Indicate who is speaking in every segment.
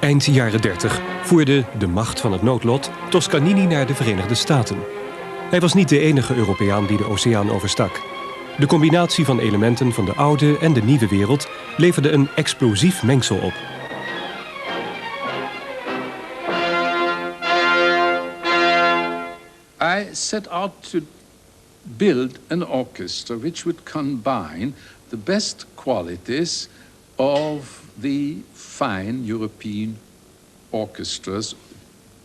Speaker 1: Eind jaren 30 voerde de macht van het noodlot Toscanini naar de Verenigde Staten. Hij was niet de enige Europeaan die de oceaan overstak. De combinatie van elementen van de oude en de nieuwe wereld leverde een explosief mengsel op.
Speaker 2: I set out to build an orchestra which would combine the best qualities of the fine European orchestras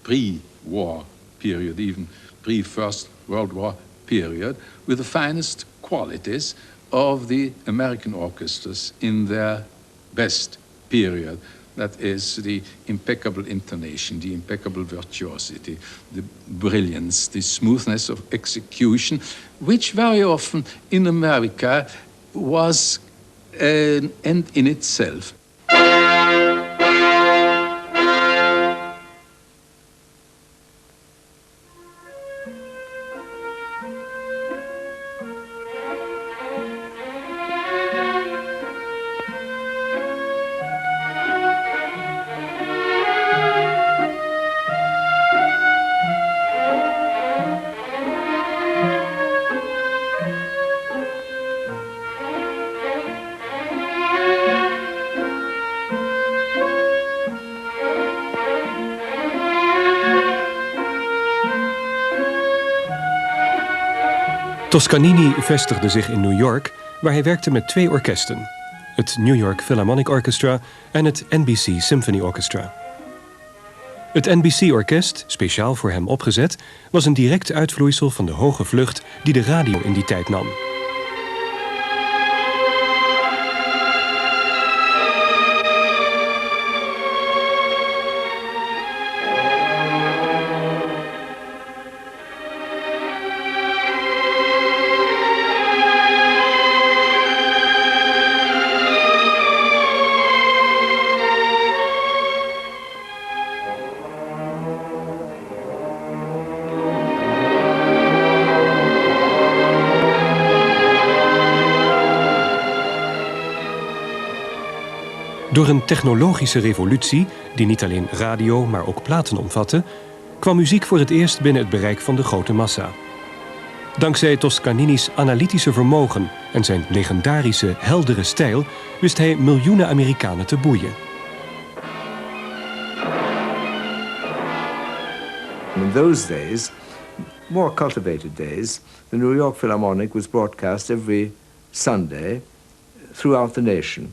Speaker 2: pre-war period, even pre-First World War period, with the finest qualities of the American orchestras in their best period. That is the impeccable intonation, the impeccable virtuosity, the brilliance, the smoothness of execution, which very often in America was an end in itself.
Speaker 1: Toscanini vestigde zich in New York, waar hij werkte met 2 orkesten. Het New York Philharmonic Orchestra en het NBC Symphony Orchestra. Het NBC-orkest, speciaal voor hem opgezet, was een direct uitvloeisel van de hoge vlucht die de radio in die tijd nam. Door een technologische revolutie, die niet alleen radio, maar ook platen omvatte, kwam muziek voor het eerst binnen het bereik van de grote massa. Dankzij Toscanini's analytische vermogen en zijn legendarische, heldere stijl wist hij miljoenen Amerikanen te boeien.
Speaker 3: In those days, more cultivated days, the New York Philharmonic was broadcast every Sunday throughout the nation.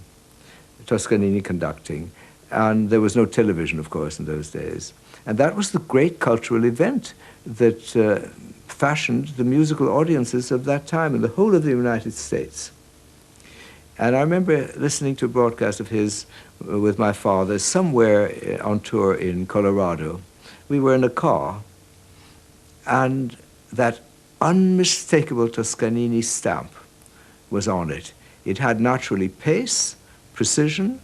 Speaker 3: Toscanini conducting, and there was no television, of course, in those days. And that was the great cultural event that fashioned the musical audiences of that time in the whole of the United States. And I remember listening to a broadcast of his with my father somewhere on tour in Colorado. We were in a car, and that unmistakable Toscanini stamp was on it. It had naturally pace, precision,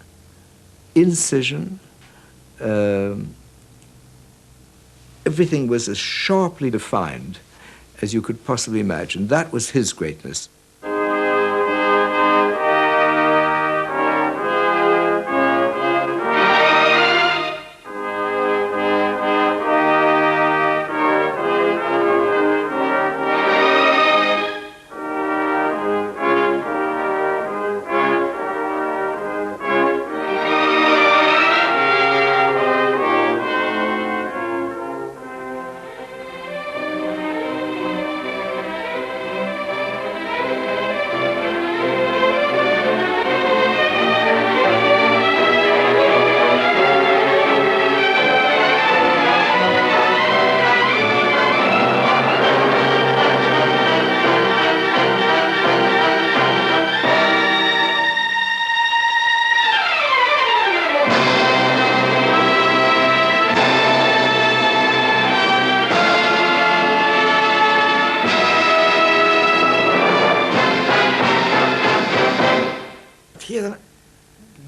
Speaker 3: incision. Everything was as sharply defined as you could possibly imagine. That was his greatness.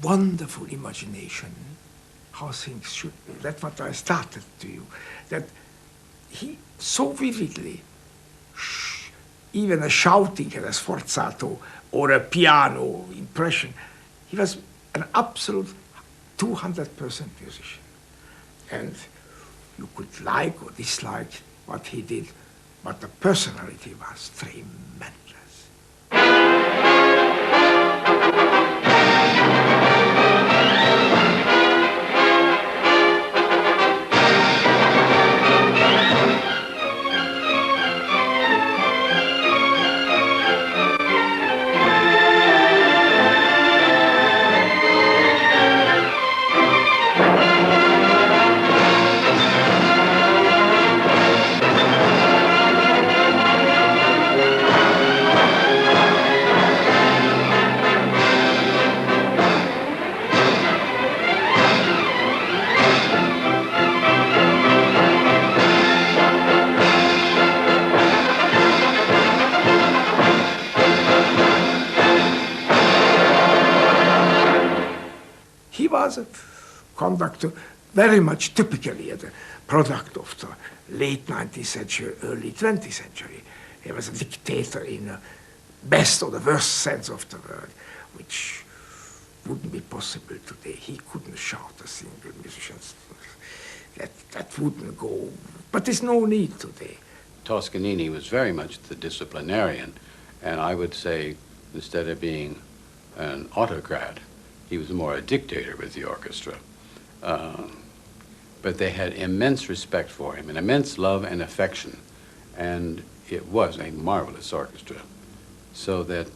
Speaker 4: Wonderful imagination, how things should be. That's what I started to you. That he so vividly, even a shouting had a sforzato or a piano impression. He was an absolute 200% musician. And you could like or dislike what he did, but the personality was tremendous. A conductor, very much typically a product of the late 19th century, early 20th century. He was a dictator in the best or the worst sense of the word, which wouldn't be possible today. He couldn't shout a single musician. That wouldn't go, but there's no need today.
Speaker 5: Toscanini was very much the disciplinarian, and I would say, instead of being an autocrat, he was more a dictator with the orchestra. But they had immense respect for him, and immense love and affection. And it was a marvelous orchestra. So that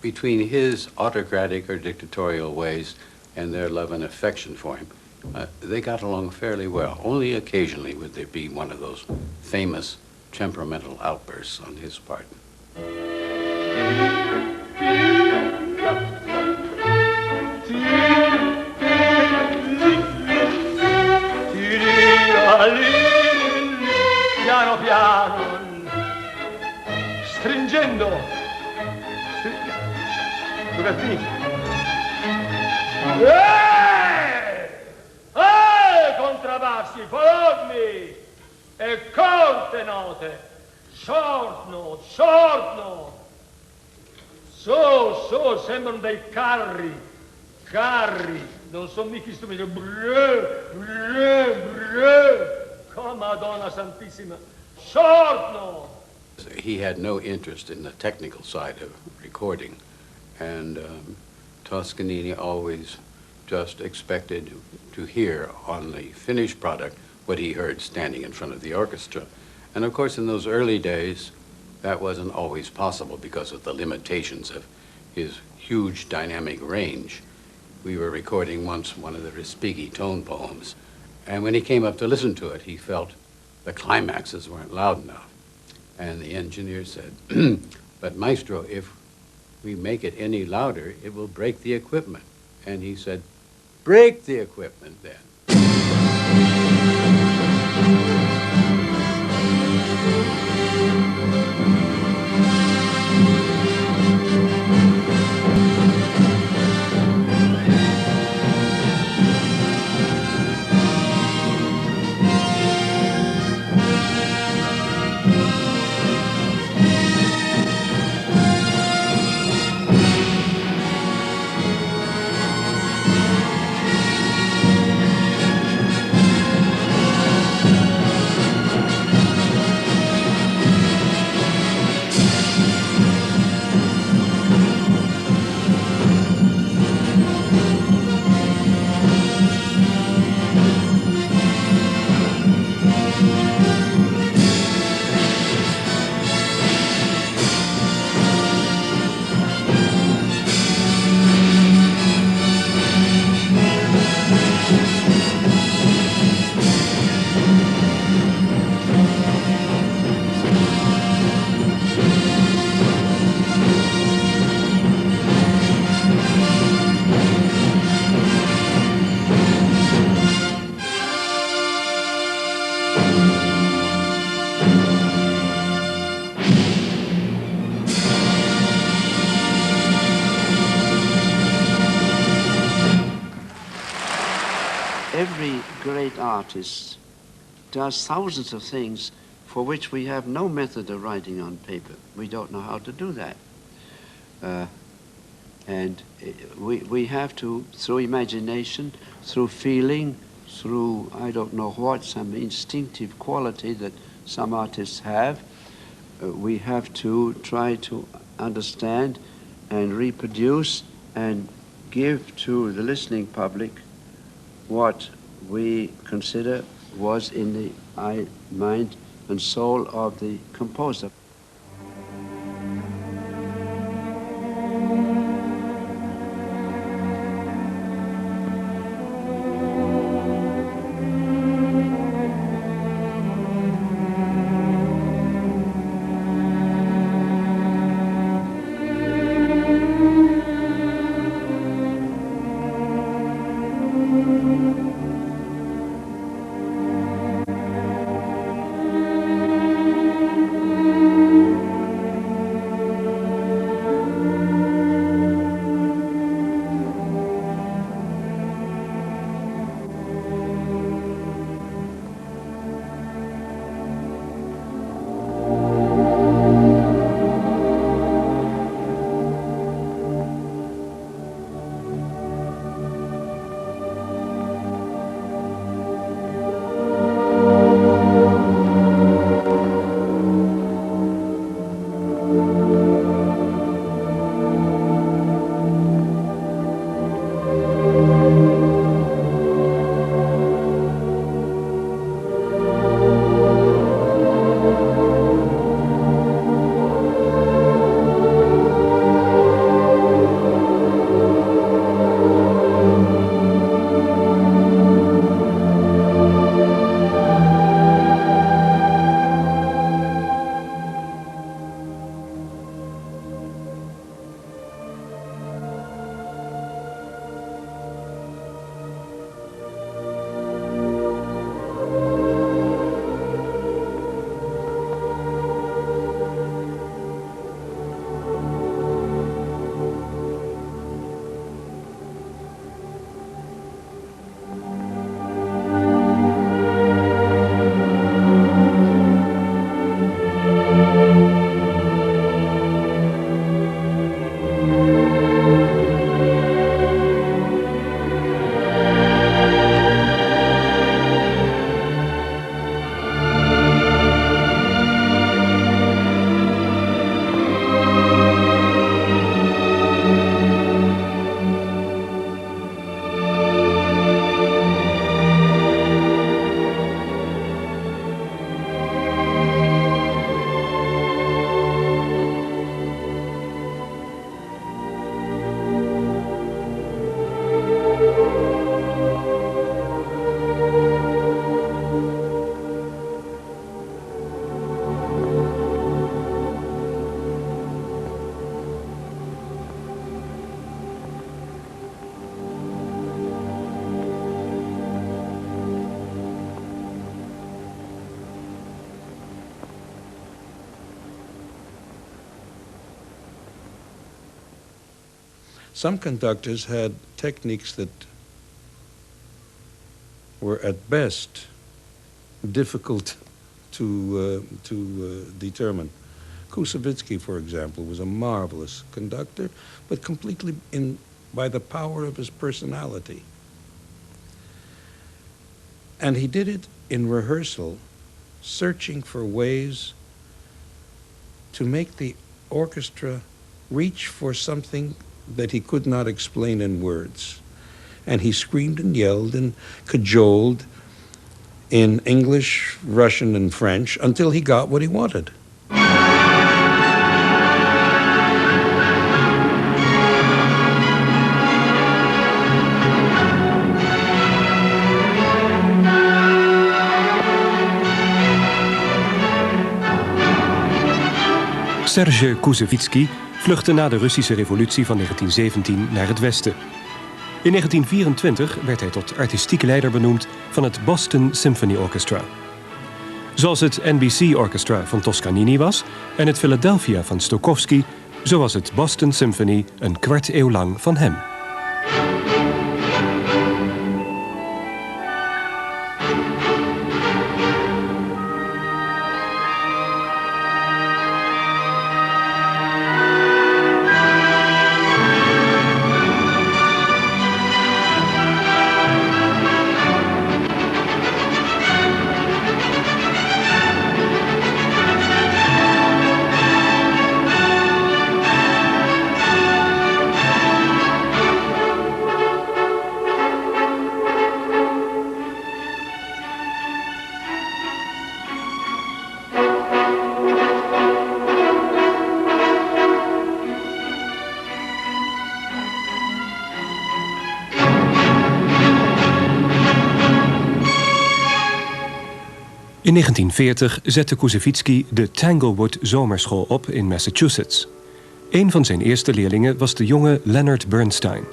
Speaker 5: between his autocratic or dictatorial ways and their love and affection for him, they got along fairly well. Only occasionally would there be one of those famous temperamental outbursts on his part.
Speaker 6: Piano piano, stringendo, contrabbassi, formi e corte note, short note, so, sembrano dei carri, non sono mica strumenti, oh Madonna Santissima, short note.
Speaker 5: He had no interest in the technical side of recording, and Toscanini always just expected to hear on the finished product what he heard standing in front of the orchestra. And of course, in those early days, that wasn't always possible because of the limitations of his huge dynamic range. We were recording once one of the Respighi tone poems, and when he came up to listen to it, he felt the climaxes weren't loud enough. And the engineer said, but Maestro, if we make it any louder, it will break the equipment. And he said, break the equipment then.
Speaker 7: Every great artist does thousands of things for which we have no method of writing on paper. We don't know how to do that. And we have to, through imagination, through feeling, through, I don't know what, some instinctive quality that some artists have, we have to try to understand and reproduce and give to the listening public what we consider was in the mind and soul of the composer.
Speaker 8: Some conductors had techniques that were at best difficult to determine. Koesevitski, for example, was a marvelous conductor, but completely by the power of his personality. And he did it in rehearsal, searching for ways to make the orchestra reach for something that he could not explain in words. And he screamed and yelled and cajoled in English, Russian, and French until he got what he wanted.
Speaker 1: Serge Koesevitski vluchtte na de Russische revolutie van 1917 naar het westen. In 1924 werd hij tot artistiek leider benoemd van het Boston Symphony Orchestra. Zoals het NBC Orchestra van Toscanini was en het Philadelphia van Stokovski, zo was het Boston Symphony een kwart eeuw lang van hem. In 1940 zette Koesevitski de Tanglewood Zomerschool op in Massachusetts. Een van zijn eerste leerlingen was de jonge Leonard Bernstein.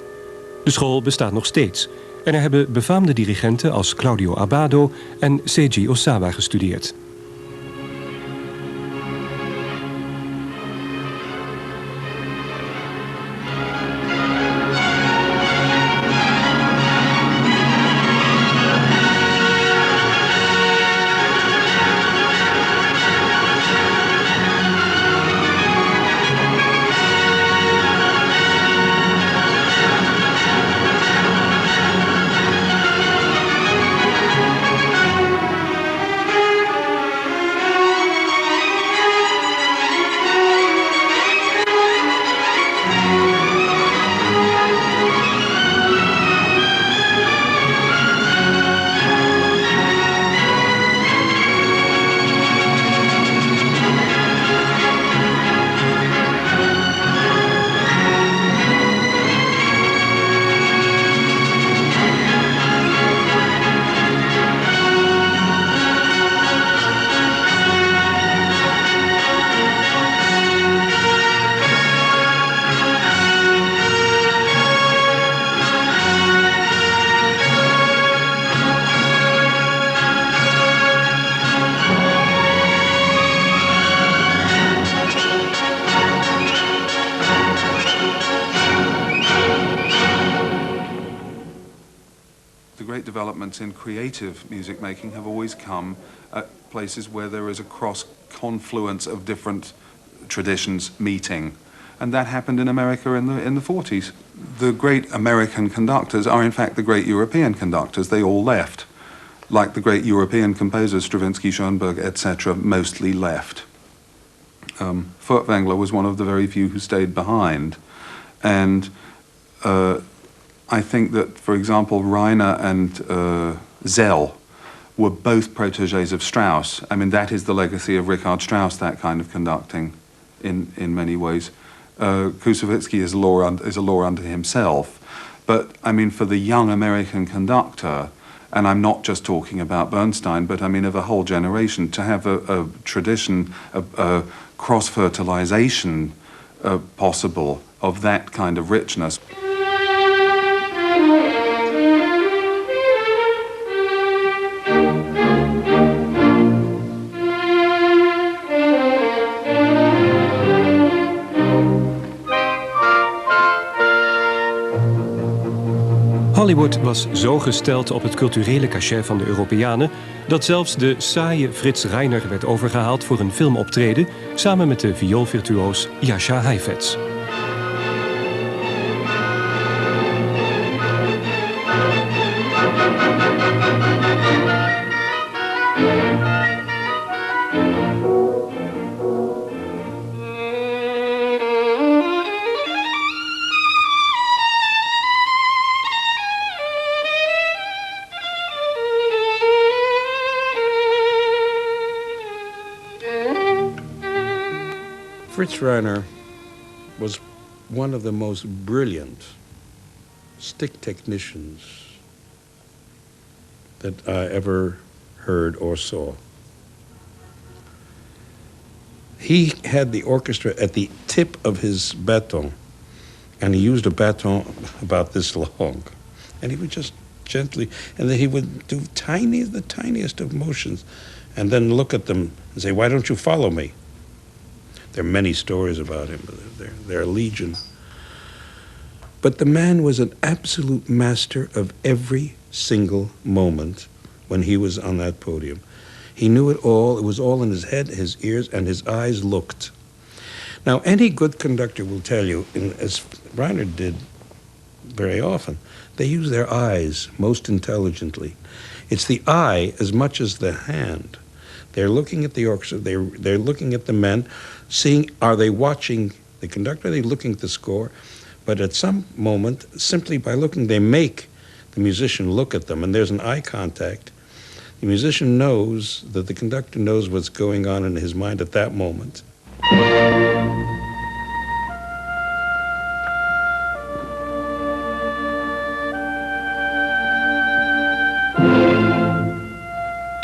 Speaker 1: De school bestaat nog steeds en er hebben befaamde dirigenten als Claudio Abbado en Seiji Osawa gestudeerd.
Speaker 9: developments in creative music making have always come at places where there is a cross-confluence of different traditions meeting. And that happened in America in the 40s. The great American conductors are in fact the great European conductors. They all left. Like the great European composers, Stravinsky, Schoenberg, etc., mostly left. Furtwängler was one of the very few who stayed behind. And I think that, for example, Reiner and Szell were both protégés of Strauss. I mean, that is the legacy of Richard Strauss, that kind of conducting in many ways. Koesevitski is a law unto himself. But, I mean, for the young American conductor, and I'm not just talking about Bernstein, but I mean of a whole generation, to have a tradition, a cross-fertilization possible of that kind of richness.
Speaker 1: Hollywood was zo gesteld op het culturele cachet van de Europeanen dat zelfs de saaie Fritz Reiner werd overgehaald voor een filmoptreden samen met de vioolvirtuoos Jascha Heifetz.
Speaker 8: Fritz Reiner was one of the most brilliant stick technicians that I ever heard or saw. He had the orchestra at the tip of his baton, and he used a baton about this long, and he would just gently, and then he would do the tiniest of motions, and then look at them and say, "Why don't you follow me?" There are many stories about him, but there are legion. But the man was an absolute master of every single moment when he was on that podium. He knew it all. It was all in his head, his ears, and his eyes looked. Now, any good conductor will tell you, as Reiner did very often, they use their eyes most intelligently. It's the eye as much as the hand. They're looking at the orchestra, they're looking at the men, seeing, are they watching the conductor, are they looking at the score? But at some moment, simply by looking, they make the musician look at them, and there's an eye contact. The musician knows that the conductor knows what's going on in his mind at that moment.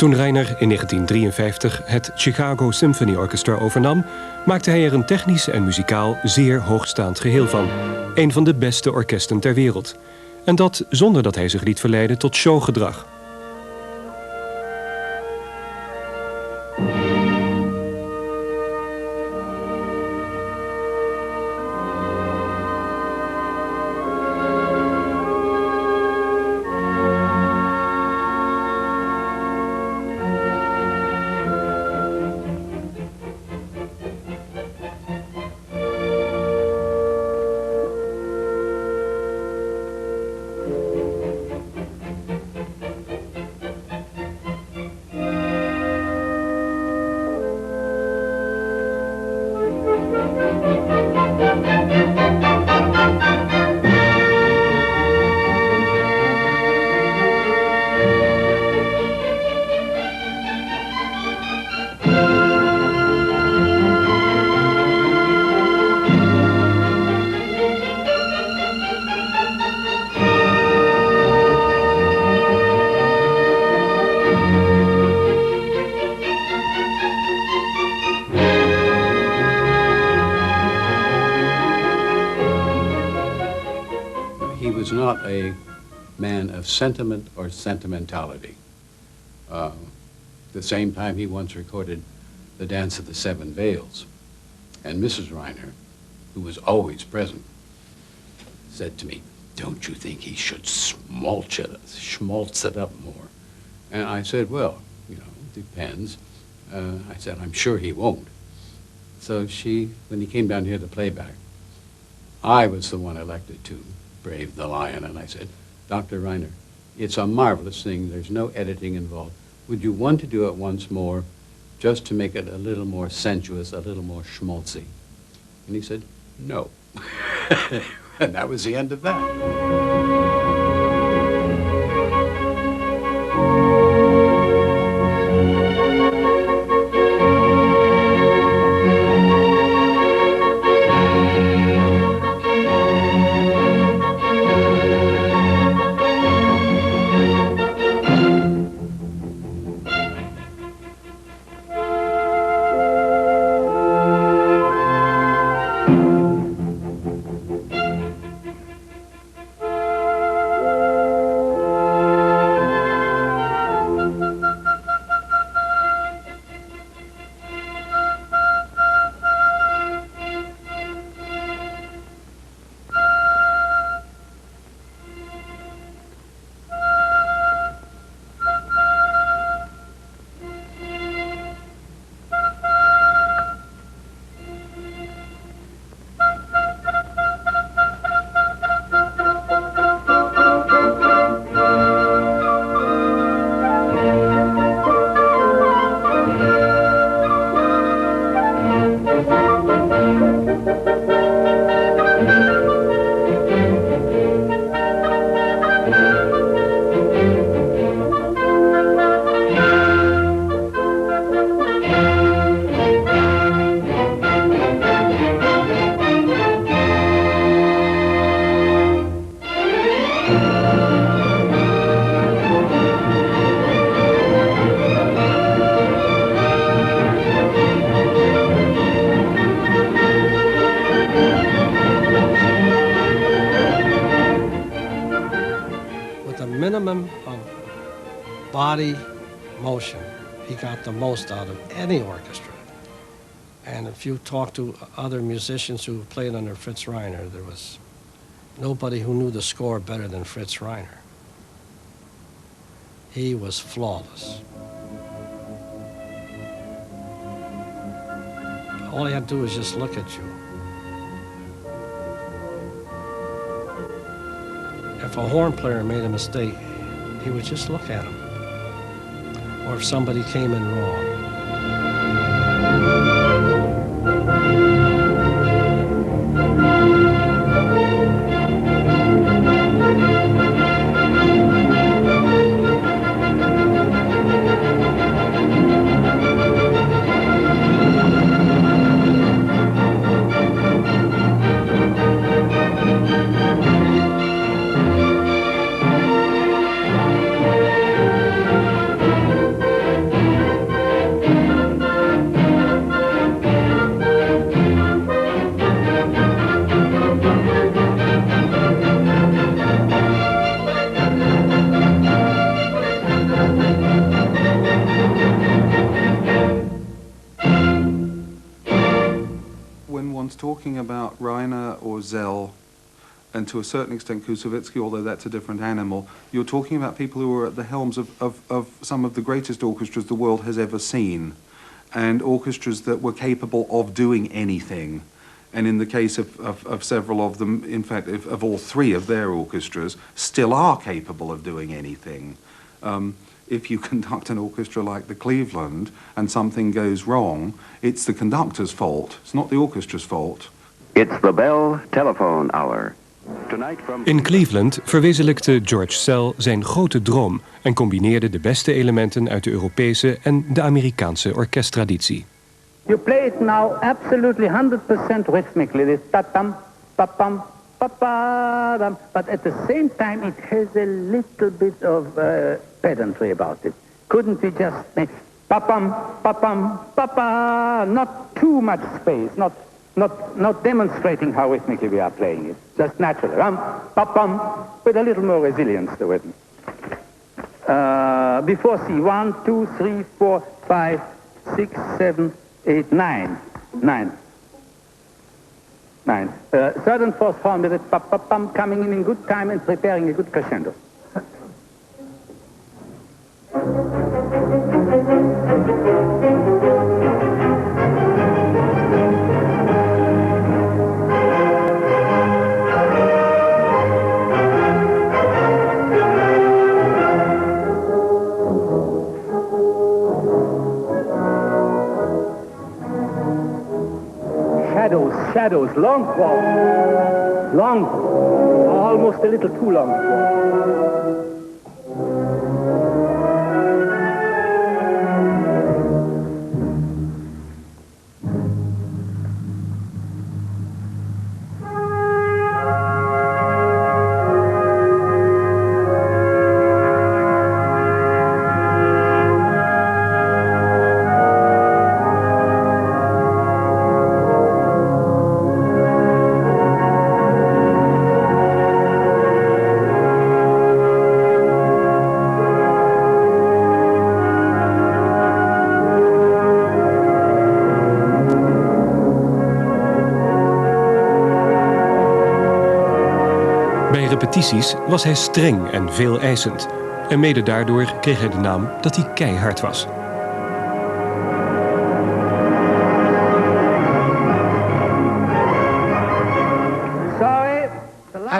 Speaker 1: Toen Reiner in 1953 het Chicago Symphony Orchestra overnam, maakte hij er een technisch en muzikaal zeer hoogstaand geheel van. Een van de beste orkesten ter wereld. En dat zonder dat hij zich liet verleiden tot showgedrag.
Speaker 5: Not a man of sentiment or sentimentality. The same time he once recorded The Dance of the Seven Veils. And Mrs. Reiner, who was always present, said to me, "Don't you think he should schmaltz it up more?" And I said, well, you know, depends. I said, I'm sure he won't. So when he came down here to playback, I was the one elected to brave the lion, and I said, "Dr. Reiner, it's a marvelous thing. There's no editing involved. Would you want to do it once more just to make it a little more sensuous, a little more schmaltzy?" And he said, "No." And that was the end of that.
Speaker 10: Body motion, he got the most out of any orchestra. And if you talk to other musicians who played under Fritz Reiner, there was nobody who knew the score better than Fritz Reiner. He was flawless. All he had to do was just look at you. If a horn player made a mistake, he would just look at him. Or if somebody came in wrong.
Speaker 9: talking about Reiner or Szell, and to a certain extent Koesevitski, although that's a different animal, you're talking about people who are at the helms of some of the greatest orchestras the world has ever seen, and orchestras that were capable of doing anything. And in the case of several of them, in fact, of all three of their orchestras, still are capable of doing anything. If you conduct an orchestra like the Cleveland and something goes wrong, it's the conductor's fault. It's not the orchestra's fault.
Speaker 11: It's the Bell Telephone Hour. Tonight from...
Speaker 1: In Cleveland verwezenlijkte George Szell zijn grote droom en combineerde de beste elementen uit de Europese en de Amerikaanse orkesttraditie.
Speaker 12: You play it now absolutely 100% rhythmically. This ta-tam, pa-pam, pa-pa-dam. But at the same time, it has a little bit of pedantry about it. Couldn't we just make pa-pam, pa-pam, pa-pa? Not too much space, not demonstrating how rhythmically we are playing it. Just naturally. Pa-pam, with a little more resilience to it. Before C, 1, 2, 3, 4, 5, 6, 7, 8, 9. Third and fourth horn with it, pa-pa-pam, coming in good time and preparing a good crescendo. Shadows, long quarter, almost a little too long quarter.
Speaker 1: Repetities was hij streng en veel eisend. En mede daardoor kreeg hij de naam dat hij keihard was.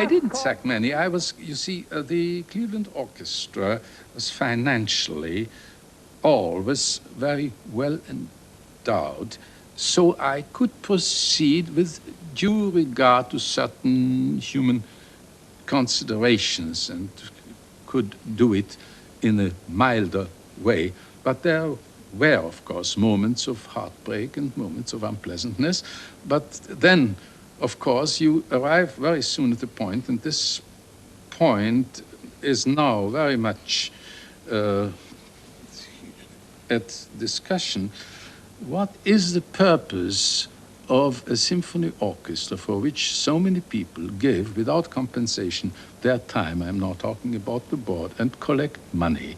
Speaker 2: I didn't sack many. You see, the Cleveland Orchestra was financially always very well endowed, so I could proceed with due regard to certain human considerations and could do it in a milder way. But there were, of course, moments of heartbreak and moments of unpleasantness. But then, of course, you arrive very soon at the point, and this point is now very much at discussion. What is the purpose of a symphony orchestra for which so many people give, without compensation, their time? I'm now talking about the board, and collect money.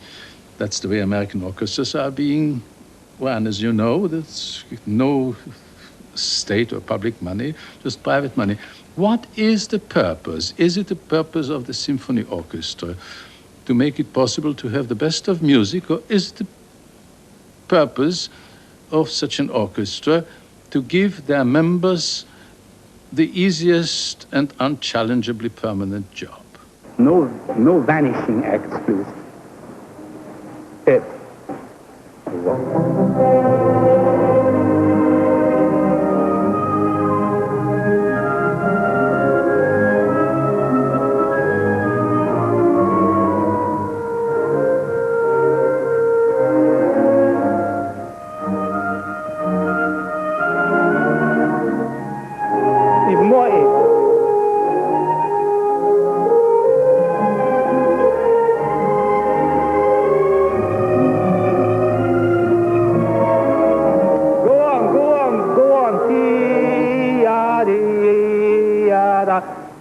Speaker 2: That's the way American orchestras are being run, as you know. There's no state or public money, just private money. What is the purpose? Is it the purpose of the symphony orchestra to make it possible to have the best of music, or is it the purpose of such an orchestra to give their members the easiest and unchallengeably permanent job?
Speaker 12: No vanishing acts, please.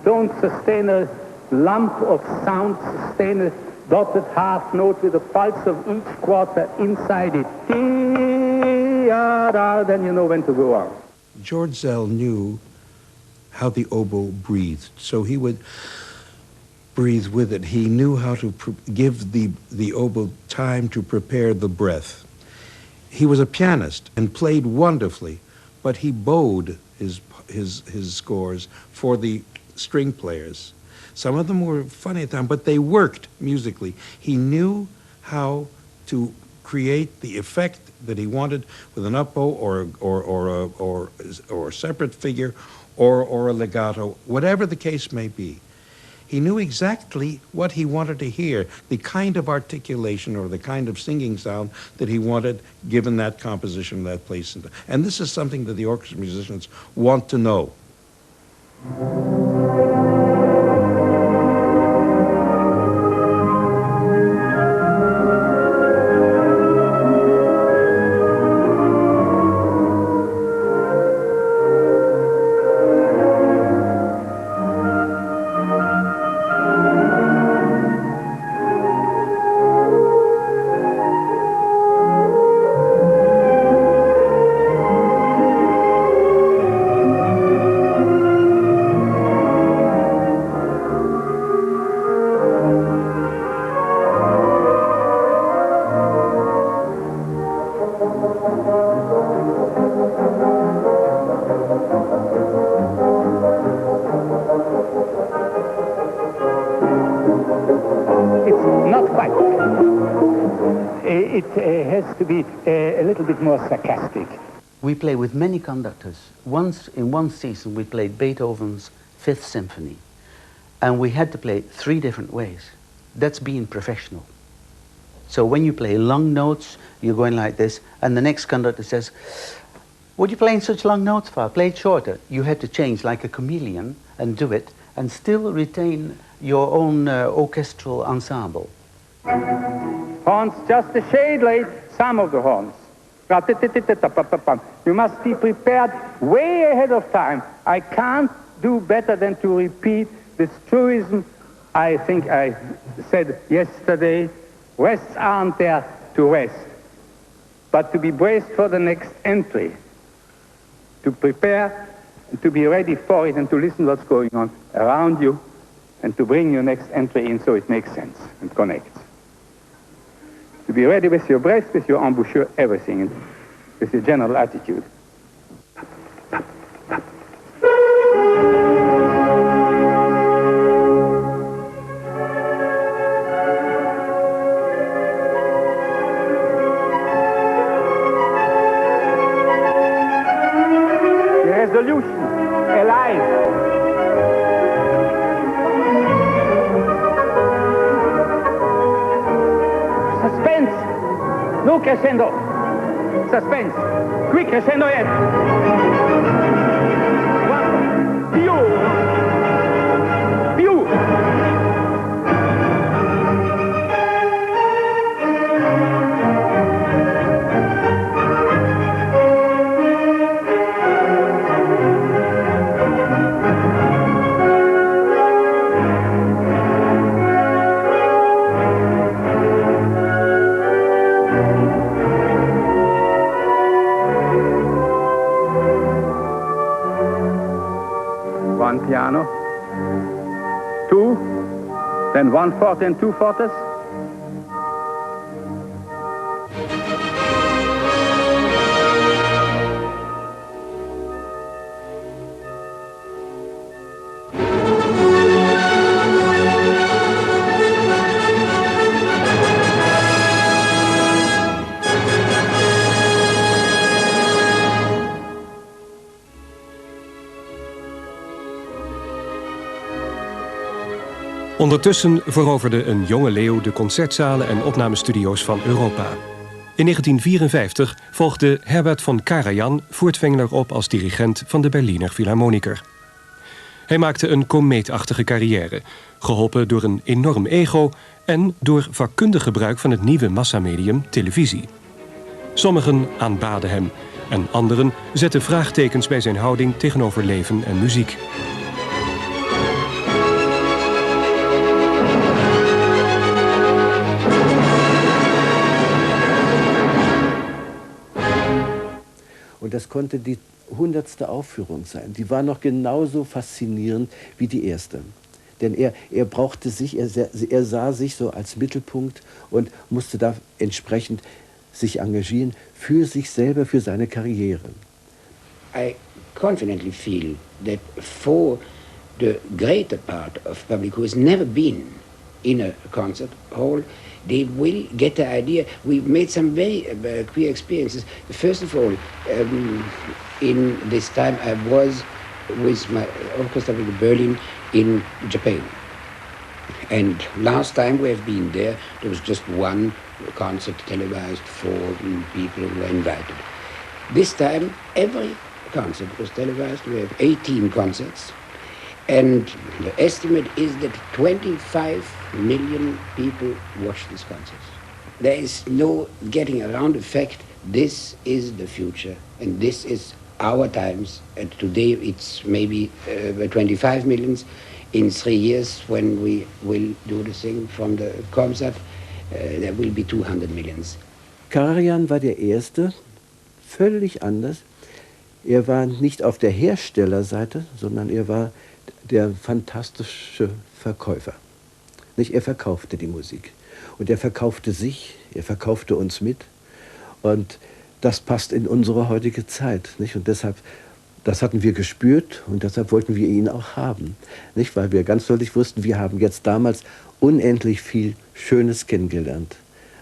Speaker 12: Don't sustain a lump of sound, sustain a dotted half note with the pulse of each quarter inside it. Then you know when to go on.
Speaker 8: George Szell knew how the oboe breathed. So he would breathe with it. He knew how to give the oboe time to prepare the breath. He was a pianist and played wonderfully, but he bowed his scores for the string players. Some of them were funny at the time, but they worked musically. He knew how to create the effect that he wanted with an up bow or a separate figure or a legato, whatever the case may be. He knew exactly what he wanted to hear, the kind of articulation or the kind of singing sound that he wanted given that composition, that place. And this is something that the orchestra musicians want to know.
Speaker 12: A little bit more sarcastic.
Speaker 13: We play with many conductors. Once in one season we played Beethoven's Fifth Symphony, and we had to play 3 different ways. That's being professional. So when you play long notes, you're going like this, and the next conductor says, "What are you playing such long notes for? Play it shorter." You had to change like a chameleon and do it, and still retain your own orchestral ensemble.
Speaker 12: Horns just a shade late, some of the horns. You must be prepared way ahead of time. I can't do better than to repeat this truism I think I said yesterday. Rests aren't there to rest, but to be braced for the next entry, to prepare and to be ready for it and to listen what's going on around you and to bring your next entry in so it makes sense and connects. To be ready with your breath, with your embouchure, everything, and with your general attitude. The resolution, alive. No crescendo. Suspense. Quick crescendo yet. One. Più. Più. One piano, 2, then 1 forte and 2 fortes.
Speaker 1: Ondertussen veroverde een jonge Leo de concertzalen en opnamestudio's van Europa. In 1954 volgde Herbert von Karajan voortvanger op als dirigent van de Berliner Philharmoniker. Hij maakte een komeetachtige carrière, geholpen door een enorm ego en door vakkundig gebruik van het nieuwe massamedium televisie. Sommigen aanbaden hem en anderen zetten vraagtekens bij zijn houding tegenover leven en muziek.
Speaker 14: Und das konnte die 100. Aufführung sein. Die war noch genauso faszinierend wie die erste. Denn er brauchte sich, er sah sich so als Mittelpunkt und musste da entsprechend sich engagieren für sich selber, für seine Karriere.
Speaker 15: I confidently feel that for the greater part of public who has never been in a concert hall, they will get the idea. We've made some very queer experiences. First of all, in this time I was with my orchestra with Berlin in Japan. And last time we have been there was just one concert televised for people who were invited. This time, every concert was televised. We have 18 concerts. And the estimate is that 25 million people watch these concerts. There is no getting around the fact this is the future and this is our times. And today it's maybe 25 millions. In 3 years, when we will do the thing from the concert, there will be 200 millions.
Speaker 14: Karajan war der Erste, völlig anders. Er war nicht auf der Herstellerseite, sondern er war der fantastische Verkäufer. Nicht? Er verkaufte die Musik. Und er verkaufte sich, er verkaufte uns mit. Und das passt in unsere heutige Zeit. Nicht? Und deshalb, das hatten wir gespürt und deshalb wollten wir ihn auch haben. Nicht? Weil wir ganz deutlich wussten, wir haben jetzt damals unendlich viel Schönes kennengelernt.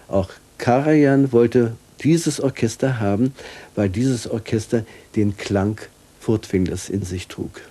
Speaker 14: Auch Karajan wollte dieses Orchester haben, weil dieses Orchester den Klang Furtwänglers in sich trug.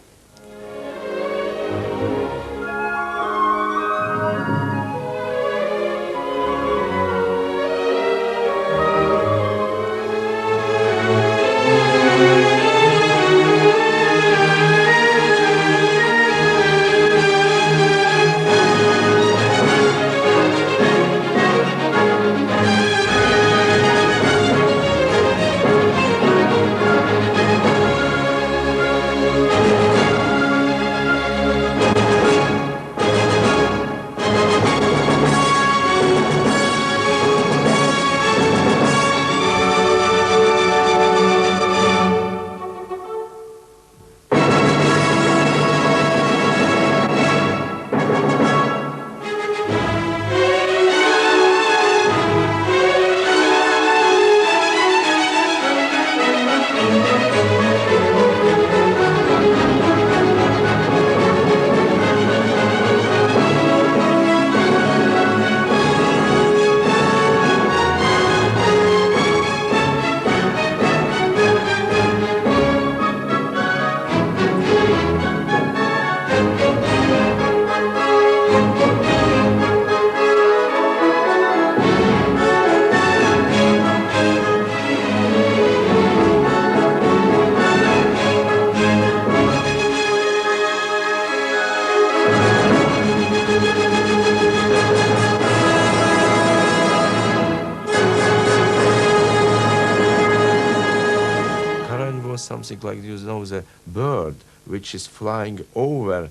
Speaker 16: Something like, you know, the bird which is flying over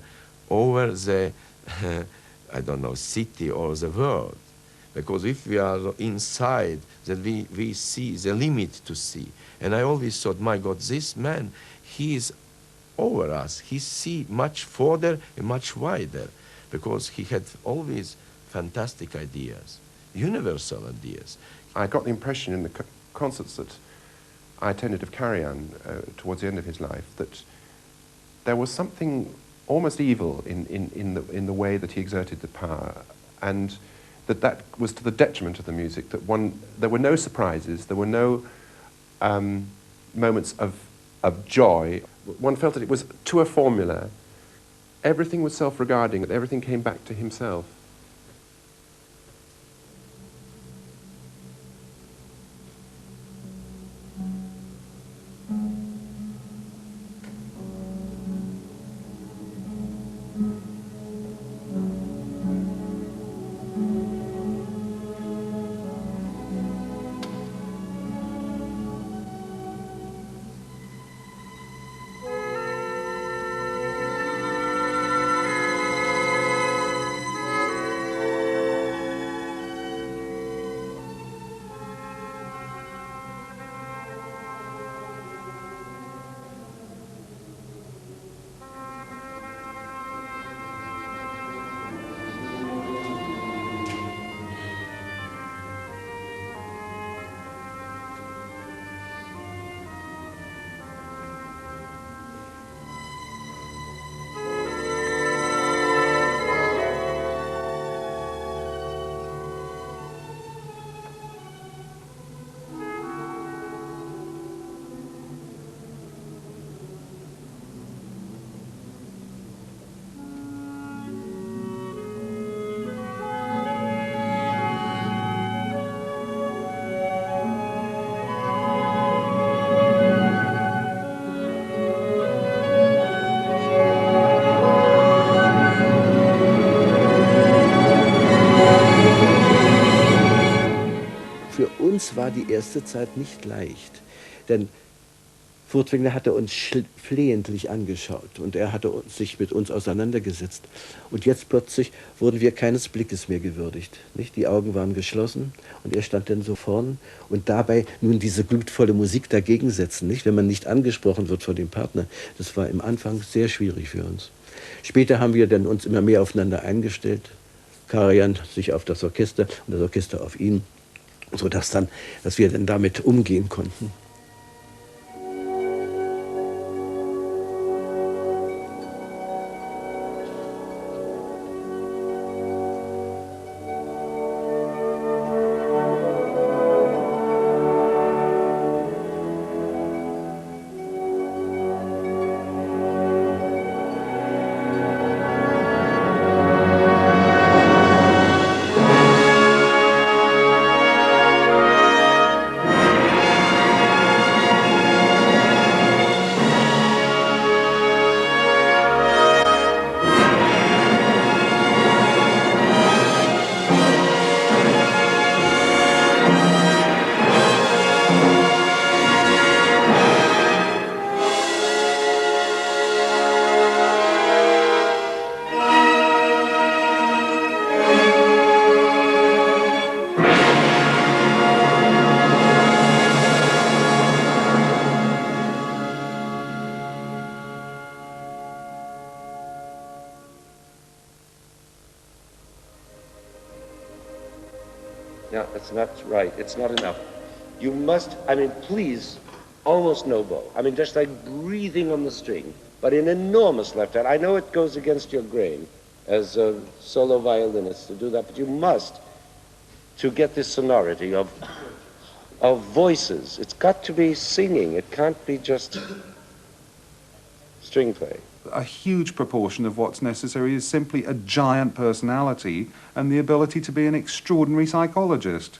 Speaker 16: the I don't know, city or the world. Because if we are inside, then we see the limit to see. And I always thought, my God, this man, he is over us. He see much further and much wider, because he had always fantastic ideas, universal ideas.
Speaker 17: I got the impression in the concerts that I attended of Karajan towards the end of his life that there was something almost evil in the way that he exerted the power, and that was to the detriment of the music. That there were no surprises, there were no moments of joy. One felt that it was to a formula. Everything was self-regarding, that everything came back to himself.
Speaker 14: uns war die erste Zeit nicht leicht, denn Furtwängler hatte uns flehentlich angeschaut und er hatte sich mit uns auseinandergesetzt. Und jetzt plötzlich wurden wir keines Blickes mehr gewürdigt. Nicht? Die Augen waren geschlossen und er stand dann so vorn und dabei nun diese glutvolle Musik dagegen setzen, nicht? Wenn man nicht angesprochen wird von dem Partner. Das war im Anfang sehr schwierig für uns. Später haben wir dann uns immer mehr aufeinander eingestellt. Karajan sich auf das Orchester und das Orchester auf ihn, sodass wir dann damit umgehen konnten.
Speaker 18: No, that's not right. It's not enough. You must, I mean, please, almost no bow. I mean, just like breathing on the string, but an enormous left hand. I know it goes against your grain as a solo violinist to do that, but you must, to get this sonority of voices. It's got to be singing. It can't be just string playing.
Speaker 9: A huge proportion of what's necessary is simply a giant personality and the ability to be an extraordinary psychologist.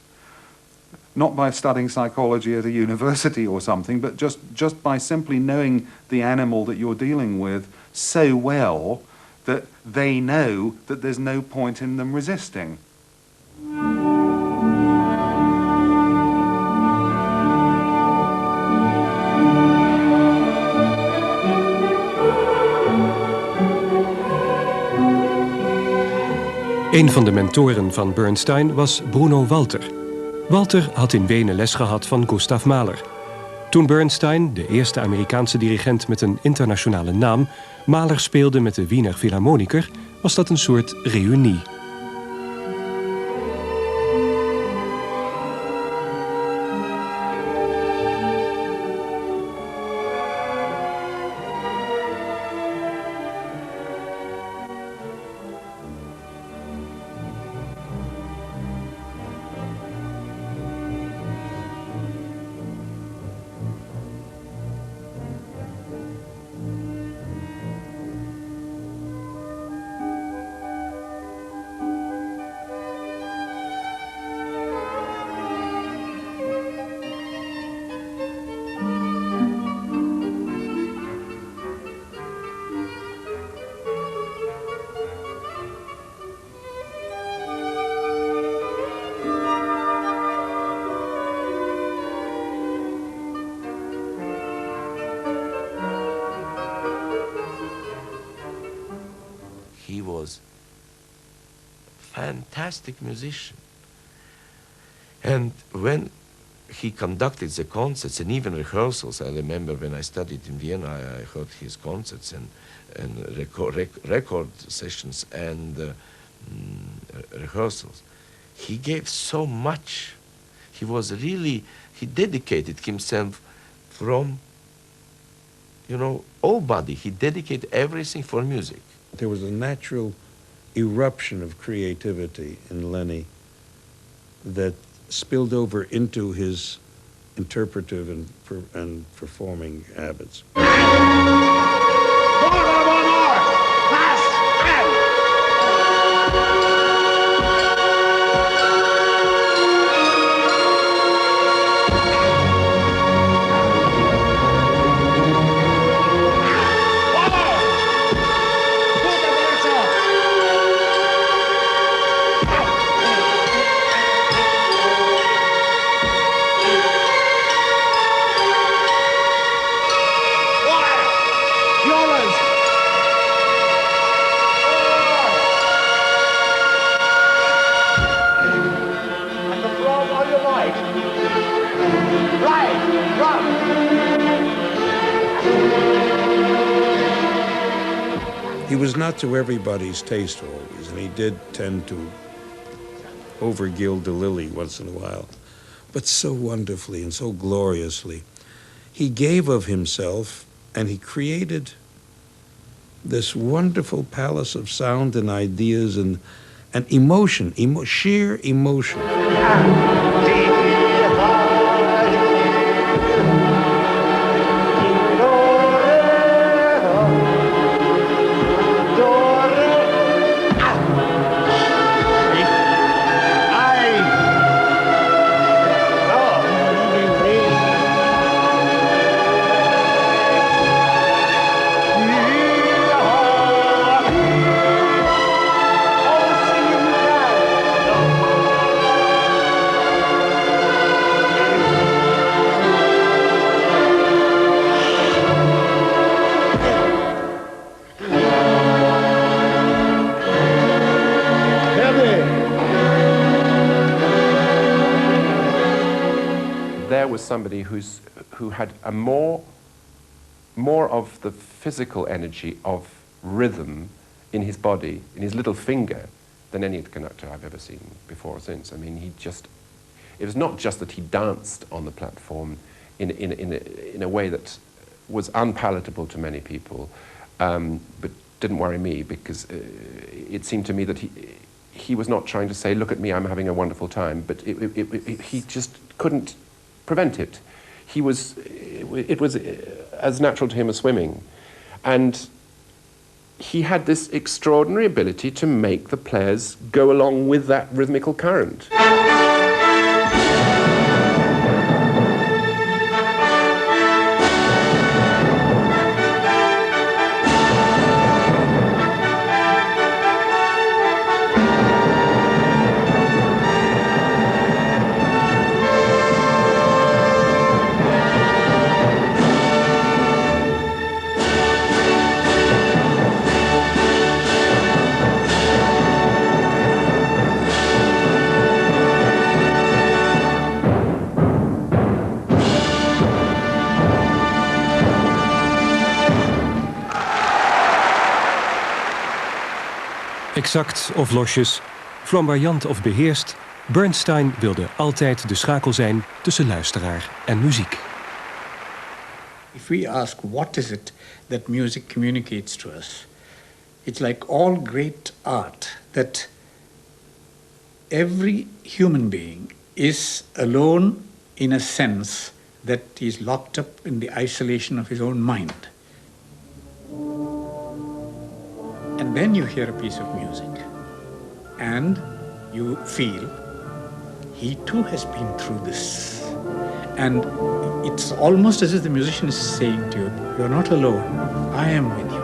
Speaker 9: Not by studying psychology at a university or something, but just by simply knowing the animal that you're dealing with so well that they know that there's no point in them resisting.
Speaker 1: Een van de mentoren van Bernstein was Bruno Walter. Walter had in Wenen les gehad van Gustav Mahler. Toen Bernstein, de eerste Amerikaanse dirigent met een internationale naam, Mahler speelde met de Wiener Philharmoniker, was dat een soort reunie.
Speaker 16: He was a fantastic musician. And when he conducted the concerts and even rehearsals, I remember when I studied in Vienna, I heard his concerts and record sessions and rehearsals. He gave so much. He was really, he dedicated himself from, all body. He dedicated everything for music.
Speaker 8: There was a natural eruption of creativity in Lenny that spilled over into his interpretive and performing habits. He was not to everybody's taste always, and he did tend to over-gild the lily once in a while, but so wonderfully and so gloriously. He gave of himself, and he created this wonderful palace of sound and ideas and emotion, sheer emotion.
Speaker 17: Somebody who had a more of the physical energy of rhythm in his body, in his little finger, than any conductor I've ever seen before or since. I mean, it was not just that he danced on the platform in a way that was unpalatable to many people, but didn't worry me, because it seemed to me that he was not trying to say, look at me, I'm having a wonderful time, but he just couldn't prevent it. It was as natural to him as swimming. And he had this extraordinary ability to make the players go along with that rhythmical current.
Speaker 1: Exact of losjes, flamboyant of beheerst, Bernstein wilde altijd de schakel zijn tussen luisteraar en muziek.
Speaker 19: If we ask what is it that music communicates to us, it's like all great art, that every human being is alone in a sense that he's locked up in the isolation of his own mind. And then you hear a piece of music and you feel he too has been through this. And it's almost as if the musician is saying to you, you're not alone, I am with you.